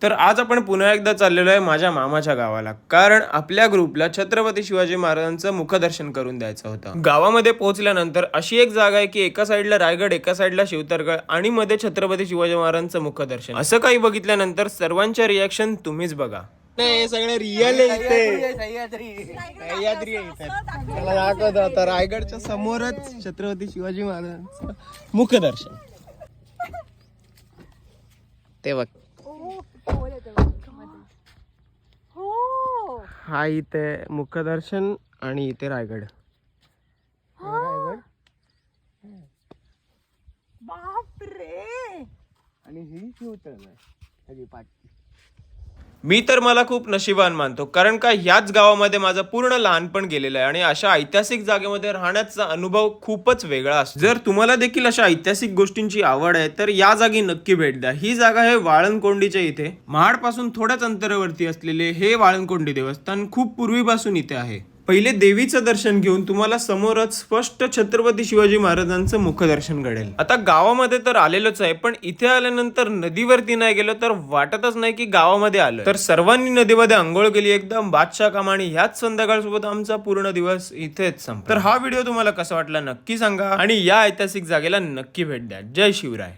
तर आज आपण पुन्हा एकदा चाललेलो आहे माझ्या मामाच्या गावाला, कारण आपल्या ग्रुपला छत्रपती शिवाजी महाराजांचं मुखदर्शन करून द्यायचं होतं. गावामध्ये पोहोचल्यानंतर अशी एक जागा आहे की एका साईडला रायगड, एका साईडला शिवतरगड आणि मध्ये छत्रपती शिवाजी महाराजांचं मुखदर्शन. असं काही बघितल्यानंतर सर्वांच्या रिॲक्शन तुम्हीच बघा. हे सगळे रिअल आहे इथे. सह्याद्री आहे इथे. त्याला दाखवतो आता रायगडच्या समोरच छत्रपती शिवाजी महाराजांचं मुखदर्शन. ते बघ, हा इथे मुखदर्शन आणि इथे रायगड. बापरे. आणि ही मी तर मला खूप नशिबान मानतो, कारण का ह्याच गावामध्ये माझं पूर्ण लहानपण गेलेलं आहे आणि अशा ऐतिहासिक जागेमध्ये राहण्याचा अनुभव खूपच वेगळा असतो. जर तुम्हाला देखील अशा ऐतिहासिक गोष्टींची आवड आहे तर या जागी नक्की भेट द्या. ही जागा आहे वाळंकोंडीच्या इथे. महाड पासून थोड्याच अंतरावरती असलेले हे वाळंकोंडी देवस्थान खूप पूर्वीपासून इथे आहे. पहिले देवीचं दर्शन घेऊन तुम्हाला समोरच स्पष्ट छत्रपती शिवाजी महाराजांचं मुखदर्शन घडेल. आता गावामध्ये तर आलेलोच आहे, पण इथे आल्यानंतर नदीवरती नाही गेलो तर वाटतच नाही की गावामध्ये आलं. तर सर्वांनी नदीमध्ये आंघोळ केली एकदम बादशाह काम, आणि ह्याच संध्याकाळसोबत आमचा पूर्ण दिवस इथेच संपला. तर हा व्हिडिओ तुम्हाला कसा वाटला नक्की सांगा आणि या ऐतिहासिक जागेला नक्की भेट द्या. जय शिवराय.